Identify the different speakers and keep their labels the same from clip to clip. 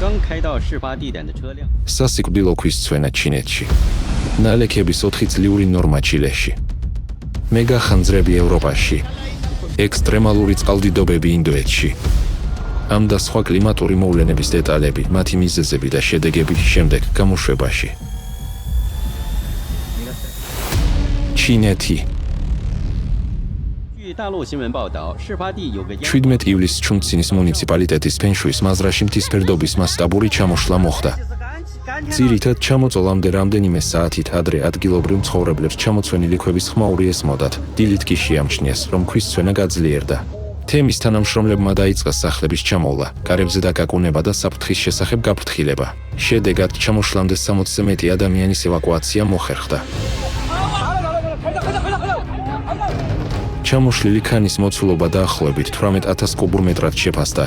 Speaker 1: 刚开到事发地点的车辆。
Speaker 2: სასიკვდილო ქვისცვენა ჩინეთში. ნალექების 4 წლიური ნორმა ჩილეში. მეგახანძრები ევროპაში. ექსტრემალური წყალდიდობები ინდოეთში. ამ და სხვა კლიმატური მოვლენების დეტალები, მათი მიზეზები და შედეგები შემდეგ გამოშვებაში. ჩინეთი.
Speaker 1: 据大陆新闻报道，事发地有个
Speaker 2: 17 ივლისს ჩუნცინის მუნიციპალიტეტის ფენშუის მაზრაში მთისფერდობის მასშტაბური ჩამოშლა მოხდა. ძირითად ჩამოწოლამდე რამდენიმე საათით ადრე ადგილობრივ მცხოვრებლებს ჩამოცვენილი ქვების ხმაური ესმოდათ. დილით კი შეამჩნიეს, რომ ქვისცვენა გაძლიერდა. თემის თანამშრომლებმა დაიწყეს სახლების ჩამოვლა, კარებზე დაკაკუნება და საფრთხის შესახებ გაფრთხილება. შედეგად ჩამოშლამდე 60-ზე მეტი ადამიანის ევაკუაცია მოხერხდა. ჩამოშლილი ქანის მოცულობა დაახლოებით 18000 კუბურ მეტრად შეფასდა.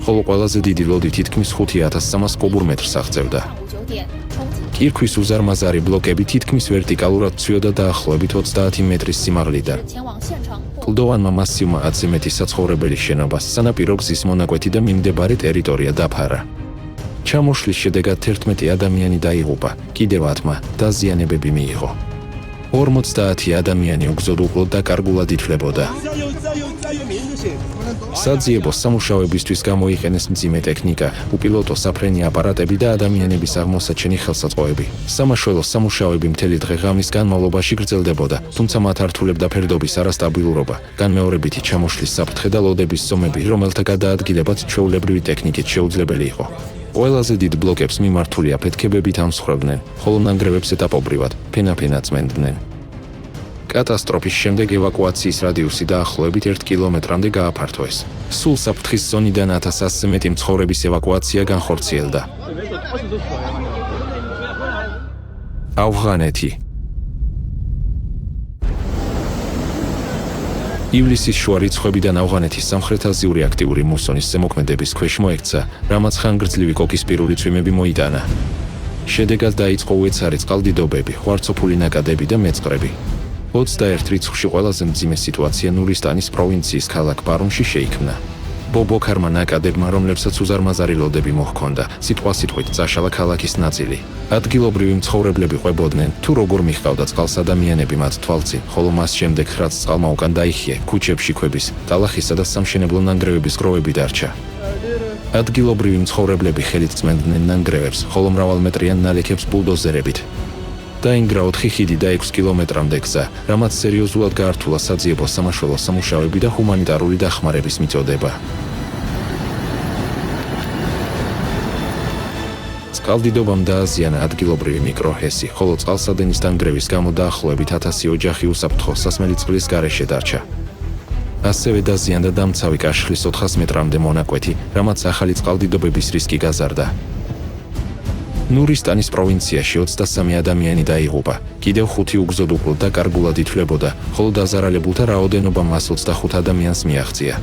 Speaker 2: ხოლო ყველაზე დიდი ლოდი თითქმის 5300 კუბურ მეტრს აღწევდა. კირქვის უზარმაზარი ბლოკები თითქმის ვერტიკალურად ცვიოდა დაახლოებით 30 მეტრის სიმაღლიდან. კლდოვანმა მასივმა 10-ზე მეტი საცხოვრებელი შენობას, სანაპირო გზის მონაკვეთი და მიმდებარე ტერიტორია დაფარა. ჩამოშლის შედეგად 11 ადამიანი დაიღუპა, კიდევ 10-მა დაზიანებები მიიღო. 50 ადამიანი უგზოდ უკლოდ და კარგულად ითვლებოდა. საძიებო სამუშაოებისთვის გამოიყენეს მძიმე ტექნიკა, უპილოტო საფრენი აპარატები და ადამიანების აღმოსაჩენი ხელსაწყოები. სამაშველო სამუშაოები მთელი დღე ღამის განმავლობაში გრძელდებოდა, თუმცა მათ ართულებდა ფერდობის არასტაბილურობა, განმეორებითი ჩამოშლის საფრთხე და ლოდების ზომები, რომელთა გადაადგილებაც ჩვეულებრივი ტექნიკით შეუძლებელი იყო. ყველაზე დიდ ბლოკებს მიმართული აფეთქებებით ამსხვრევდნენ, ხოლო ნანგრევებს ეტაპობრივად, ფენა-ფენა წმენდნენ. კატასტროფის შემდეგ ევაკუაციის რადიუსი დაახლოებით 1 კილომეტრამდე გააფართოვეს. სულ საფრთხის ზონიდან 1100-ზე მეტი მცხოვრების ევაკუაცია განხორციელდა. ავღანეთი. ივლისის შუა რიცხვებიდან ავღანეთის სამხრეთ-აზიური აქტიური მუსონის ზემოქმედების ქვეშ მოექცა, რამაც ხანგრძლივი კოკისპირული წვიმები მოიტანა. შედეგად დაიწყო უეცარი წყალდიდობები, ღვარცოფული ნაკადები და მეწყრები. 21 რიცხვში ყველაზე მძიმე სიტუაცია ნურისტანის პროვინციის ქალაქ პარუნში შეიქმნა. ბობოქარმა ნაკადებმა, რომლებსაც უზარმაზარი ლოდები მოჰქონდა, სიტყვასიტყვით წაშალა ქალაქის ნაწილი. ადგილობრივი მცხოვრებლები ყვებოდნენ, თუ როგორ მიჰყავდა წყალს ადამიანები მათ თვალწინ, ხოლო მას შემდეგ რაც წყალმა უკან დაიხია, ქუჩებში ქვების, ტალახისა და სამშენებლო ნანგრევების გროვები დარჩა. ადგილობრივი მცხოვრებლები ხელით წმენდნენ ნანგრევებს, ხოლო მრავალმეტრიან ნალექებს ბულდოზერებით. დაინგრა 4 ხიდი და 6 კილომეტრამდე გზა, რამაც სერიოზულად გაართულა საძიებო სამაშველო სამუშაოები და ჰუმანიტარული დახმარების მიწოდება. წყალდიდობამ დააზიანა ადგილობრივი მიკროჰესი, ხოლო წყალსადენის დანგრევის გამო დაახლოებით 1000 ოჯახი უსაფრთხო სასმელი წყლის გარეშე დარჩა. ასევე დაზიანდა დამცავი კაშხლის 400 მეტრამდე მონაკვეთი, რამაც ახალი წყალდიდობების რისკი გაზარდა. ნურისტანის პროვინციაში 23 ადამიანი დაიღუპა, კიდევ 5 უგზოდ უკლოდ და კარგულად ითვლებოდა, ხოლო დაზარალებულთა რაოდენობა 125 ადამიანს მიაღწია.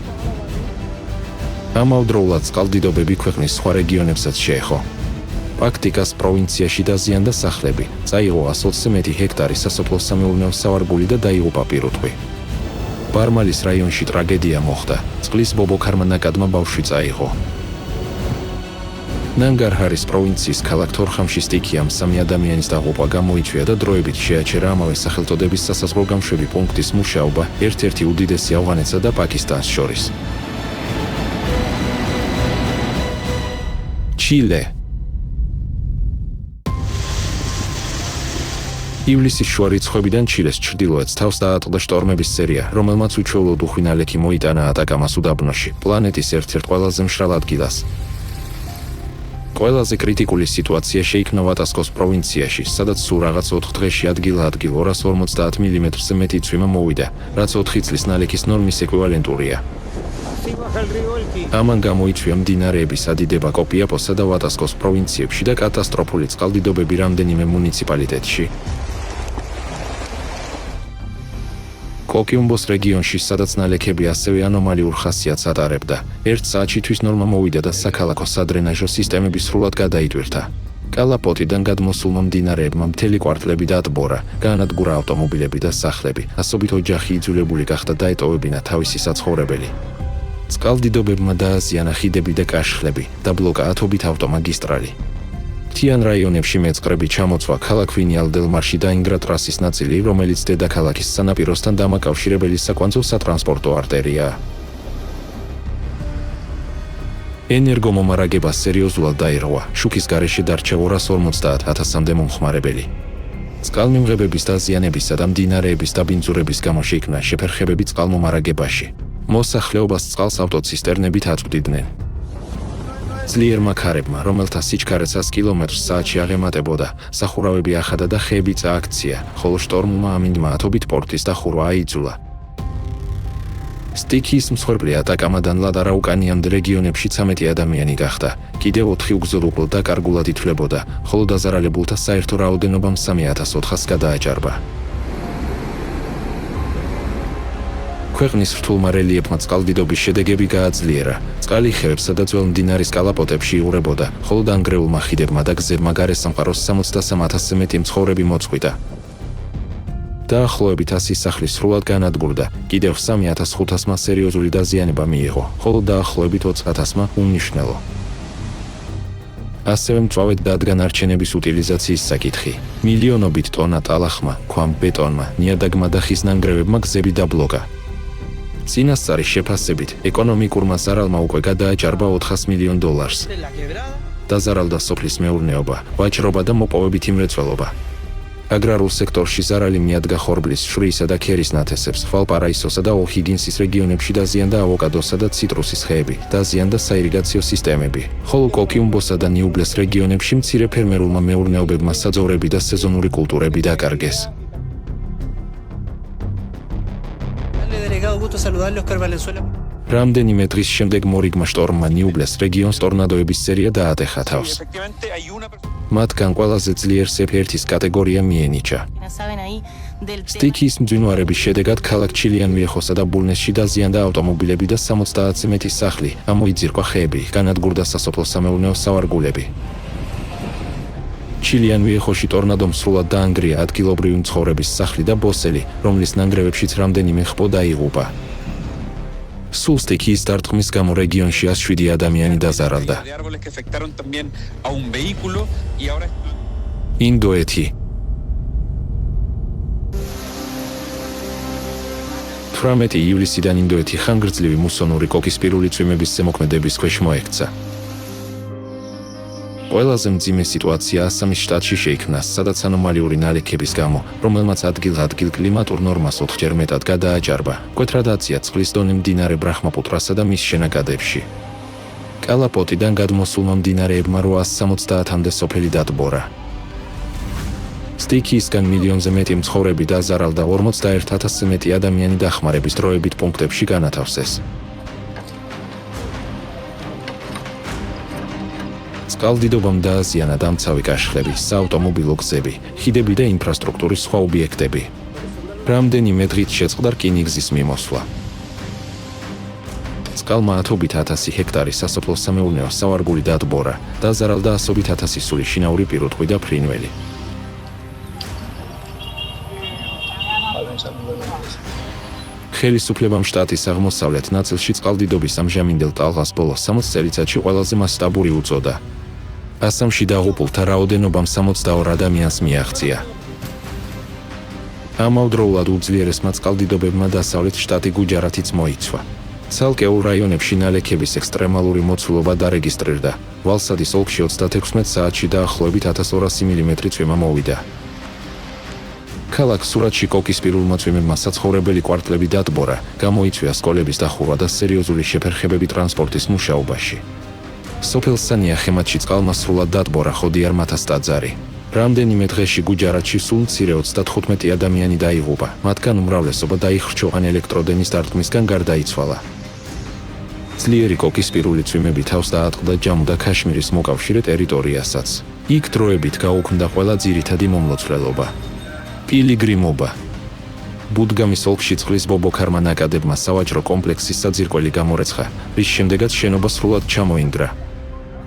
Speaker 2: ამავდროულად წყალდიდობები ქვეყნის სხვა რეგიონებსაც შეეხო. პაქტიკას პროვინციაში დაზიანდა სახლები, წაიღო 120-ზე მეტი ჰექტარი სასოფლო-სამეურნეო სავარგული და დაიღუპა პირუტყვი. ბარმალის რაიონში ტრაგედია მოხდა, წყლის ბობოქარმა ნაკადმა ბავშვი წაიღო. ნანგარჰარის პროვინციის ქალაქ თორხამში სტიქიამ 3 ადამიანის დაღუპვა გამოიწვია და დროებით შეაჩერა ამავე სახელწოდების სასაზღვრო გამშვები პუნქტის მუშაობა ერთ-ერთი უდიდესი ავღანეთსა და პაკისტანს შორის. ჩილე. ივლისის შუა რიცხვებიდან ჩილეს ჩრდილოეთს თავს დაატყდა შტორმების სერია, რომელმაც უჩვეულოდ უხვი ნალექი მოიტანა ატაკამას უდაბნოში, პლანეტის ერთ-ერთ ყველაზე მშრალ ადგილას. ყველაზე კრიტიკული სიტუაცია შეიქმნა ვატასკოს პროვინციაში, სადაც სულ რაღაც 4 დღეში ადგილ-ადგილ 250 მმ-ზე მეტი წვიმა მოვიდა, რაც 4 წლის ნალექის ნორმის ეკვივალენტურია. ამან გამოიწვია მდინარეების ადიდება კოპიაპოსა და ვატასკოს პროვინციებში და კატასტროფული წყალდიდობები რამდენიმე მუნიციპალიტეტში. კოკიუმბოს რეგიონში, სადაც ნალექები ასევე ანომალიურ ხასიათს ატარებდა, 1 საათში თვის ნორმა მოვიდა და საქალაქო სადრენაჟო სისტემები სრულად გადაიტვირთა. კალაპოტიდან გადმოსულმა მდინარეებმა მთელი კვარტლები დაატბორა, გაანადგურა ავტომობილები და სახლები, ასობით ოჯახი იძულებული გახდა დაეტოვებინა თავისი საცხოვრებელი. წყალდიდობებმა დააზიანა ხიდები და კაშხლები, დაბლოკა ათობით ავტომაგისტრალი. მთიან რაიონებში მეწყრები ჩამოცვა ქალაქ ვინიალ-დელ-მარში დაინგრა ტრასის ნაწილი, რომელიც დედაქალაქის სანაპიროსთან დამაკავშირებელი საკვანძო სატრანსპორტო არტერიაა. ენერგომომარაგება სერიოზულად დაირღვა, შუქის გარეშე დარჩა 250,000-მდე მომხმარებელი. წყალმიმღებების დაზიანებისა და მდინარეების დაბინძურების გამო შეიქმნა შეფერხებები წყალმომარაგებაში. მოსახლეობას წყალს ავტოცისტერნებით აწვდიდნენ. ძლიერმა ქარებმა, რომელთა სიჩქარე 100 კმ/სთ-ში აღემატებოდა, სახურავები ახადა და ხეები წააქცია, ხოლო შტორმმა ამინდმა ათობით პორტის დახურვა აიძულა. სტიქიის მსხვერპლი ატაკამადან ლადარაუკანიამდე რეგიონებში 13 ადამიანი გახდა, კიდევ 4 უგზო-უგლო დაკარგულად ითვლებოდა, ხოლო დაზარალებულთა საერთო რაოდენობამ 3,400-ს გადააჭარბა. ქვეყნის რთულმა რელიეფმა წყალდიდობის შედეგები გააძლიერა, წყალი ხეებსა და ძველ მდინარის კალაპოტებში იღვრებოდა, ხოლო დანგრეულმა ხიდებმა და გზებმა გარესამყაროს 63,000-ზე მეტი მცხოვრები მოწყვიტა. დაახლოებით 100 სახლი სრულად განადგურდა, კიდევ 3,500-მა სერიოზული დაზიანება მიიღო, ხოლო დაახლოებით 20,000-მა უმნიშვნელო. ასევე მწვავედ დადგა ნარჩენების უტილიზაციის საკითხი. მილიონობით ტონა ტალახმა, ქვამ, ბეტონმა, ნიადაგმა და ხის ნანგრევებმა გზები დაბლოკა. წინასწარის შეფასებით, ეკონომიკურმა ზარალმა უკვე გადააჭარბა $400 მილიონ. დაზარალდა სოფლის მეურნეობა, ვაჭრობა და მოპოვებითი მრეწველობა. აგრარულ სექტორში ზარალი მიადგა ხორბლის, შვრიისა და ქერის ნათესებს, ვალპარაისოსა და ოჰიგინსის რეგიონებში დაზიანდა ავოკადოსა და ციტრუსის ხეები, დაზიანდა საირიგაციო სისტემები, ხოლო კოკიუმბოსა და ნიუბლეს რეგიონებში მცირე ფერმერულმა მეურნეობებმა საძოვრები და სეზონური კულტურები დაკარგეს. რამდენიმე დღის შემდეგ მორიგმა შტორმმა ნიუბლეს რეგიონს ტორნადოების სერია დაატეხა თავს. მათგან ყველაზე ძლიერს F1-ის კატეგორია მიენიჭა. სტიქიის მძვინვარების შედეგად ქალაქ ჩილიანვიეხოსა და ბულნესში დაზიანდა ავტომობილები და 70-ზე მეტი სახლი, ამოიძირკვა ხეები, განადგურდა სასოფლო-სამეურნეო სავარგულები. ჩილიანვიეხოში ტორნადომ სრულად დაანგრია ადგილობრივი მცხოვრების სახლი და ბოსელი, რომლის ნანგრევებშიც რამდენიმე ხბო დაიღუპა. სულ სტიქიის დარტყმის გამო რეგიონში 107 ადამიანი დაზარალდა. ინდოეთი 18 ივლისიდან ინდოეთი ხანგრძლივი მუსონური კოკისპირული წვიმების ზემოქმედების ქვეშ მოექცა. ყველაზე მძიმე სიტუაცია ასამის შტატში შეიქმნა, სადაც ანომალიური ნალექების გამო, რომელმაც ადგილ-ადგილ კლიმატურ ნორმას 4-ჯერ მეტად გადააჭარბა, მკვეთრად აწია წყლის დონე მდინარე ბრაჰმაპუტრასა და მის შენაკადებში. კალაპოტიდან გადმოსულმა მდინარეებმა 870-მდე სოფელი დატბორა. სტიქიისგან მილიონზე მეტი მცხოვრები დაზარალდა, 51,000-ზე მეტი ადამიანი დახმარების დროებით პუნქტებში განათავსეს. წყალდიდობამ დააზიანა დამცავი კაშხლები, საავტომობილო გზები, ხიდები და ინფრასტრუქტურის სხვა ობიექტები. რამდენიმე დღით შეწყდა რკინიგზის მიმოსვლა. წყალმა 10,000 ჰექტარი სასოფლო-სამეურნეო სავარგული დატბორა, დაზარალდა 100,000 სული შინაური პირუტყვი და ფრინველი. ხელისუფლებამ შტატის აღმოსავლეთ ნაწილში წყალდიდობის ამჟამინდელ ტალღას ბოლო 60 წელიწადში ყველაზე მასშტაბური უწოდა. ასამში დაღუპულთა რაოდენობამ 62 ადამიანს მიაღწია. ამავდროულად უძლიერესმა წყალდიდობებმა დასავლეთ შტატი გუჯარათიც მოიცვა. ცალკეულ რაიონებში ნალექების ექსტრემალური მოცულობა დარეგისტრირდა. ვალსადის ოლქში 36 საათში დაახლოებით 1200 მმ წვიმა მოვიდა. ქალაქ სურათში კოკისპირულმა წვიმებმა საცხოვრებელი კვარტლები დატბორა, გამოიწვია სკოლების დახურვა და სერიოზული შეფერხებები ტრანსპორტის მუშაობაში. სოფელ სანიახემატში წყალმა სრულად დატბორა ხოდიარმათას ტაძარი. რამდენიმე დღეში გუჯარათში სულ მცირე 35 ადამიანი დაიღუპა, მათგან უმრავლესობა დაიხრჩო ან ელექტროდენის დარტყმისგან გარდაიცვალა. ძლიერი კოკისპირული წვიმები თავს დაატყდა ჯამუ და ქაშმირის მოკავშირე ტერიტორიასაც. იქ დროებით გაუქმდა ყველა ძირითადი მომლოცველობა. პილიგრიმობა. ბუდგამის ოლქში წყლის ბობოქარმა ნაკადებმა სავაჭრო კომპლექსის საძირკველი გამორეცხა, რის შემდეგაც შენობა სრულად ჩამოინგრა.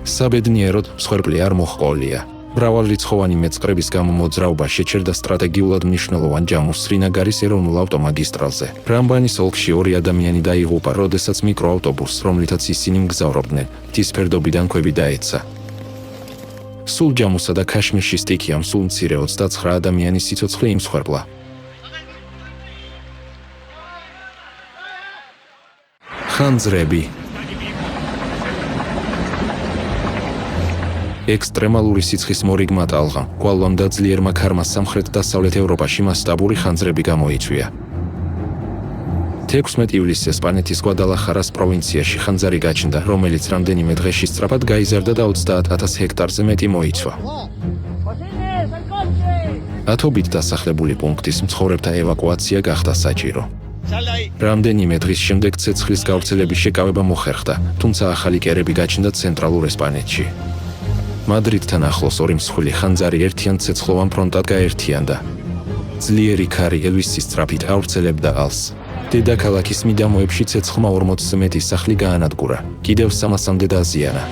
Speaker 2: საბედნიეროდ მსხვერპლი არ მოჰყოლია. მრავალრიცხოვანი მეწყრების გამო მოძრაობა შეჩერდა სტრატეგიულად მნიშვნელოვან ჯამუს სრინაგარის ეროვნულ ავტომაგისტრალზე. რამბანის ოლქში 2 ადამიანი დაიღუპა, როდესაც მიკროავტობუსს, რომლითაც ისინი მგზავრობდნენ, მთის ფერდობიდან ქვები დაეცა. სულ ჯამუსა და ქაშმირში სტიქიამ სულ მცირე 29 ადამიანის სიცოცხლე იმსხვერპლა. ხანძრები ექსტრემალური სიცხის მორიგმა ტალღამ, გვალვამ და ძლიერმა ქარმა სამხრეთ-დასავლეთ ევროპაში მასშტაბური ხანძრები გამოიწვია. 16 ივლისს ესპანეთის გვადალახარას პროვინციაში ხანძარი გაჩნდა, რომელიც რამდენიმე დღეში სწრაფად გაიზარდა და 30,000 ჰექტარზე მეტი მოიცვა. ათობით დასახლებული პუნქტის მცხოვრებთა ევაკუაცია გახდა საჭირო. რამდენიმე დღის შემდეგ ცეცხლის გავრცელების შეკავება მოხერხდა, თუმცა ახალი კერები გაჩნდა ცენტრალურ ესპანეთში. მადრიდთან ახლოს 2 მსხვილი ხანძარი ერთიან ცეცხლოვან ფრონტად გაერთიანდა. ძლიერი ქარი ელვისის სწრაფით ავრცელებდა ალს. დედაქალაქის მიდამოებში ცეცხლმა 40-ზე მეტი სახლი გაანადგურა, კიდევ 300-მდე დაზიანა.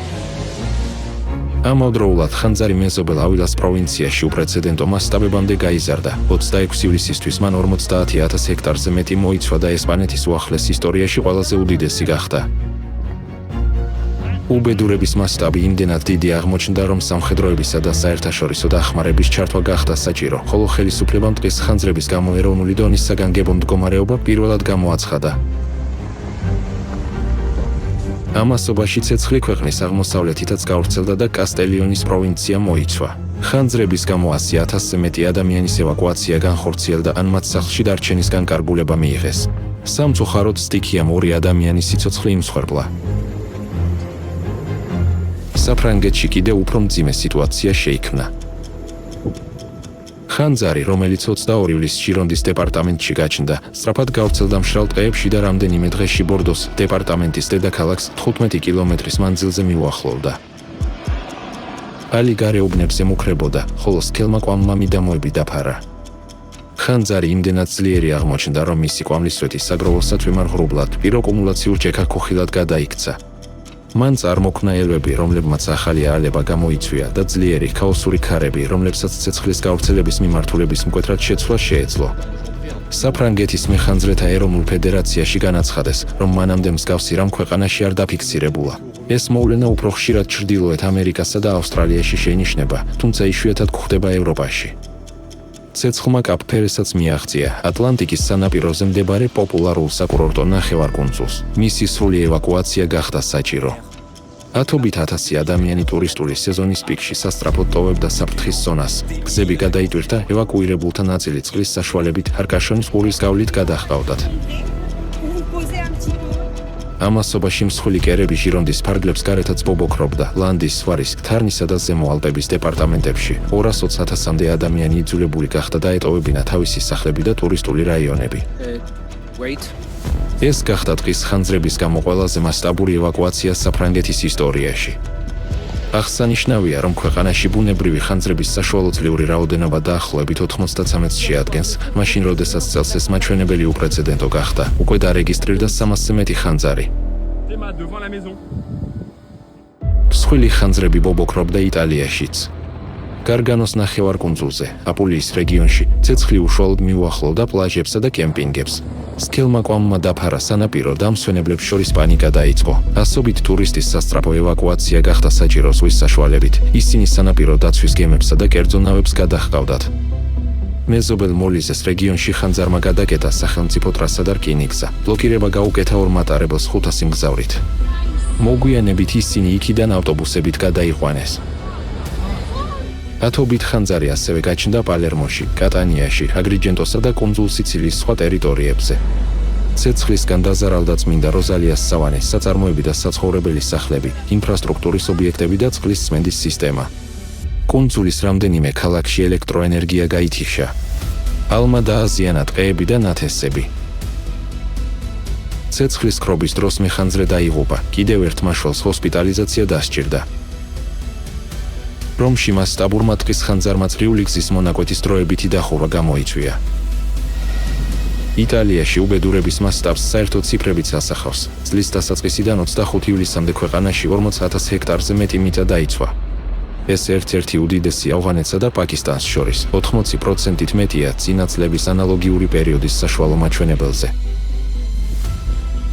Speaker 2: ამავდროულად ხანძარი მეზობელ ავილას პროვინციაში უპრეცედენტო მასშტაბებამდე გაიზარდა. 26 ივლისისთვის მან 50,000 ჰექტარზე მეტი მოიცვა და ესპანეთის უახლეს ისტორიაში ყველაზე უდიდესი გახდა. უბედურების მასშტაბი იმდენად დიდი აღმოჩნდა, რომ სამხედროებისა და საერთაშორისო დახმარების ჩართვა გახდა საჭირო, ხოლო ხელისუფლებამ ტყის ხანძრების გამო ეროვნული დონის საგანგებო მდგომარეობა პირველად გამოაცხადა. ამასობაში ცეცხლი ქვეყნის აღმოსავლეთითაც გავრცელდა და კასტელიონის პროვინცია მოიცვა. ხანძრების გამო 100,000-ზე მეტი ადამიანის ევაკუაცია განხორციელდა ან მათ სახლში დარჩენისგან კარგულება მიიღეს. სამწუხაროდ სტიქიამ 2 ადამიანის სიცოცხლე იმსხვერპლა. საფრანგეთში კიდევ უფრო მძიმე სიტუაცია შეიქმნა. ხანძარი, რომელიც 22 ივლისს ჟირონდის დეპარტამენტში გაჩნდა, სწრაფად გავრცელდა მშრალ ტყეებში და რამდენიმე დღეში ბორდოს დეპარტამენტის დედაქალაქს 15 კილომეტრის მანძილზე მიუახლოვდა. ალი გარეუბნებს ემუქრებოდა, ხოლო სქელმა კვამმა მიდამოები დაფარა. ხანძარი იმდენად ძლიერი აღმოჩნდა, რომ მისი კვამლისვეტი საგროვოსად ვემარღრუბლად, პიროკუმულაციურ ჯექაქოხილად გადაიქცა. მან წარმოქმნა ელვები, რომლებმაც ახალი ალება გამოიწვია და ძლიერი ქაოსური ქარები, რომლებსაც ცეცხლის გავრცელების მიმართულების მკვეთრად შეცვლა შეეძლო. საფრანგეთის მეხანძრეთა ეროვნულ ფედერაციაში განაცხადეს, რომ მანამდე მსგავსი რამ ქვეყანაში არ დაფიქსირებულა. ეს მოვლენა უფრო ხშირად ჩრდილოეთ ამერიკასა და ავსტრალიაში შეინიშნება, თუმცა იშვიათად გვხვდება ევროპაში. ცეცხლმა კაპ-ფერესაც მიაღწია ატლანტიკის სანაპიროზე მდებარე პოპულარულ საკურორტო ნახევარკუნძულს. მისი სრული ევაკუაცია გახდა საჭირო. 10,000 ადამიანი ტურისტული სეზონის პიკში სასწრაფოდ ტოვებდა საფრთხის ზონას. გზები გადაიტვირთა, ევაკუირებულთა ნაწილი წყლის საშუალებით არკაშონის ყურის გავლით გადაჰყავდათ. ამასობაში მსხვილი კერები ჟირონდის ფარგლებს გარეთაც ბობოქრობდა. ლანდის, სვარის, თარნისა და ზემო ალპების დეპარტამენტებში 220,000-მდე ადამიანი იძულებული გახდა დაეტოვებინა თავისი სახლები და ტურისტული რაიონები. ეს გახდა ტყის ხანძრების გამო ყველაზე მასშტაბური ევაკუაცია საფრანგეთის ისტორიაში. აღსანიშნავია, რომ ქვეყანაში ბუნებრივი ხანძრების საშუალოწლიური რაოდენობა დაახლოებით 93-ს შეადგენს, მაშინ როდესაც წელს ეს მაჩვენებელი უპრეცედენტო გახდა. უკვე დარეგისტრირდა 300-ზე მეტი ხანძარი. მსხვილი ხანძრები ბობოქრობდა იტალიაშიც. გარგანოს ნახევარკუნძულზე, აპულიის რეგიონში, ცეცხლი უშუალოდ მიუახლოვდა პლაჟებსა და კემპინგებს. სქელმა კვამმა დაფარა სანაპირო და მსვენებლებს შორის პანიკა დაიწყო. ასობით ტურისტის სასწრაფო ევაკუაცია გახდა საჭირო ზღვის საშუალებით. ისინი სანაპირო დაცვის გემებსა და კერძო ნავებს გადაჰყავდათ. მეზობელ მოლიზეს რეგიონში ხანძარმა გადაკეტა სახელმწიფო ტრასა და რკინიგზა. ბლოკირება გაუკეთა 2 მატარებელს 500 მგზავრით. მოგვიანებით ისინი იქიდან ავტობუსებით გადაიყვანეს. ათობით ხანძარი ასევე გაჩნდა პალერმოში, კატანიაში, აგრიჯენტოსა და კუნძულ სიცილიის სხვა ტერიტორიებზე. ცეცხლისგან დაზარალდა წმინდა როზალიას სავანე, საწარმოები და საცხოვრებელი სახლები, ინფრასტრუქტურის ობიექტები და წყლის წმენდის სისტემა. კუნძულის რამდენიმე ქალაქში ელექტროენერგია გაითიშა. ალმა დააზიანა ტყეები და ნათესები. ცეცხლის ქრობის დროს მეხანძრე დაიღუპა, კიდევ ერთ მაშველს ჰოსპიტალიზაცია დასჭირდა. რომში მასშტაბურმა ტყის ხანძარმა წრიული გზის მონაკვეთის დროებითი დახურვა გამოიწვია. იტალიაში უბედურების მასშტაბს საერთო ციფრებიც ასახავს. წლის დასაწყისიდან 25 ივლისამდე ქვეყანაში 40,000 ჰექტარზე მეტი მიწა დაიცვა. ეს ერთ-ერთი უდიდესი ავღანეთსა და პაკისტანს შორის 80%-ით მეტია წინა წლების ანალოგიური პერიოდის საშუალო მაჩვენებელზე.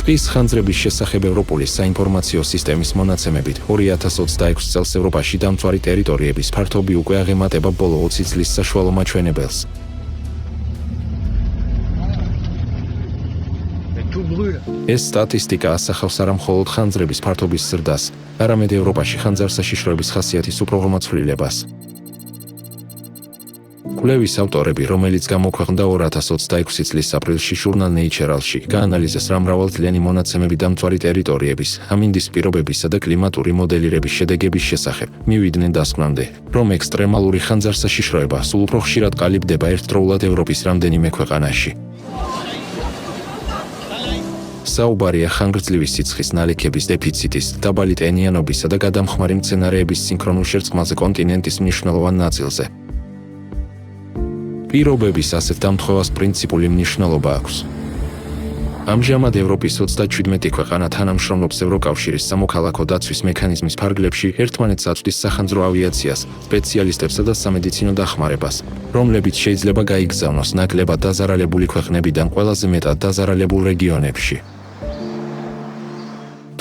Speaker 2: ტყის ხანძრების შესახებ ევროპული საინფორმაციო სისტემის მონაცემებით 2026 წელს ევროპაში დამწვარი ტერიტორიების ფართობი უკვე აღემატება ბოლო 20 წლის საშუალო მაჩვენებელს. ეს სტატისტიკა ასახავს არა მხოლოდ ხანძრების ფართობის ზრდას, არამედ ევროპაში ხანძარსაშიშროების ხასიათის უფრო ღრმა ცვლილებას. კვლევის ავტორები, რომელიც გამოქვეყნდა 2026 წლის აპრილში ჟურნალ Nature-ში, გაანალიზეს რა მრავალწლიანი მონაცემები დამწვარი ტერიტორიების, ამინდის პირობებისა და კლიმატური მოდელირების შედეგების შესახებ, მივიდნენ დასკვნამდე, რომ ექსტრემალური ხანძარსაშიშროება სულ უფრო ხშირად ყალიბდება ერთდროულად ევროპის რამდენიმე ქვეყანაში. საუბარია ხანგრძლივი სიცხის ნალექების დეფიციტის, დაბალი ტენიანობისა და გადამხმარი მცენარეების სინქრონულ შერწყმაზე კონტინენტის მნიშვნელოვან ნაწილზე. პირობების ასეთ დამთხოვას პრინციპული მნიშვნელობა აქვს. ამჟამად ევროპის 37 ქვეყანა თანამშრომლობს ევროკავშირის სამოქალაქო დაცვის მექანიზმის ფარგლებში ერთმანეთს აწვდის სახანძრო ავიაციას, სპეციალისტებსა და სამედიცინო დახმარებას, რომლებიც შეიძლება გაიგზავნოს ნაკლებად დაზარალებული ქვეყნებიდან ყველაზე მეტად დაზარალებულ რეგიონებში.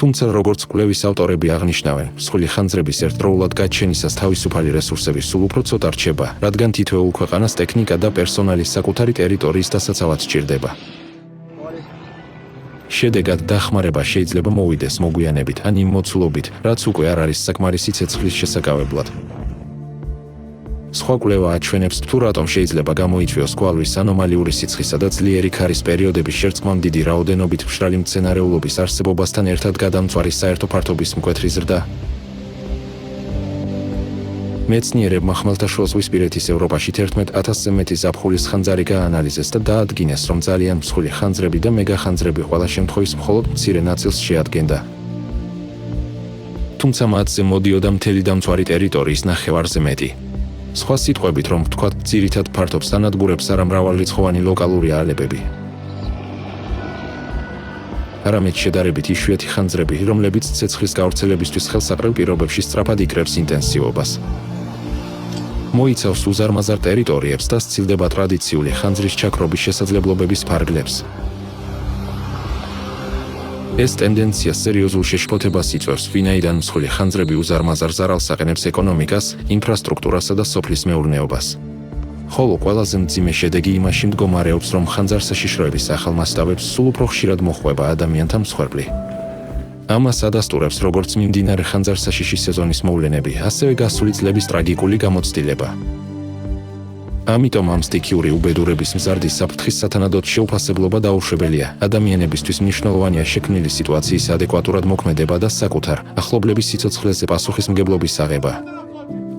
Speaker 2: თუმცა როგორც კვლევის ავტორები აღნიშნავენ, მსხვილი ხანძრების ერთდროულად გაჩენისას თავისუფალი რესურსები სულ უფრო ცოტა რჩება, რადგან თითოეულ ქვეყანას ტექნიკა და პერსონალი საკუთარი ტერიტორიის დასაცავად სჭირდება. შედეგად დახმარება შეიძლება მოვიდეს მოგვიანებით ან იმ მოცულობით, რაც უკვე არ არის საკმარისი ცეცხლის შესაკავებლად. სხვა კვლევა აჩვენებს, თუ რატომ შეიძლება გამოიწვიოს გვალვის ანომალიური სიცხისა და ძლიერი ქარის პერიოდების შერწყმამ დიდი რაოდენობით მშრალი მცენარეულობის არსებობასთან ერთად გადამწვარი საერთო ფართობის მკვეთრი ზრდა. მეცნიერებმა ხმელთაშუაზღვისპირეთის ევროპაში 11,000-ზე მეტი ზაფხულის ხანძარი გაანალიზეს და დაადგინეს, რომ ძალიან მსხვილი ხანძრები და მეგახანძრები ყველა შემთხვევის მხოლოდ მცირე ნაწილს შეადგენდა. თუმცა მათზე მოდიოდა მთელი დამწვარი ტერიტორიის ნახევარზე მეტი. სხვა სიტყვებით რომ ვთქვათ, ძირითად ფართობს ანადგურებს არა მრავალრიცხოვანი ლოკალური ალებები. არამედ შედარებით იშვიათი ხანძრები, რომლებიც ცეცხლის გავრცელებისთვის ხელსაყრელ პირობებში სწრაფად იკრებს ინტენსივობას. მოიცავს უზარმაზარ ტერიტორიებს და სცილდება ტრადიციული ხანძრის ჩაქრობის შესაძლებლობების ფარგლებს. ეს ტენდენცია სერიოზულ შეშფოთებას იწვევს, ვინაიდან მსხვილი ხანძრები უზარმაზარ ზარალს აყენებს ეკონომიკას, ინფრასტრუქტურასა და სოფლის მეურნეობას. ხოლო ყველაზე მძიმე შედეგი იმაში მდგომარეობს, რომ ხანძარსაშიშროების ახალ მასშტაბებს სულ უფრო ხშირად მოჰყვება ადამიანთა მსხვერპლი. ამას ადასტურებს როგორც მიმდინარე ხანძარსაშიში სეზონის მოვლენები, ასევე გასული წლების ტრაგიკული გამოცდილება. ამიტომ ამ სტიქიური უბედურების მზარდი საფრთხის სათანადოდ შეუფასებლობა დაუშვებელია. ადამიანებისთვის მნიშვნელოვანია შექმნილი სიტუაციის ადეკვატურად მოქმედება და საკუთარ ახლობლების სიცოცხლეზე პასუხისმგებლობის აღება.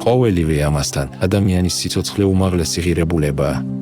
Speaker 2: ყოველივე ამასთან, ადამიანის სიცოცხლე უმაღლესი ღირებულებაა.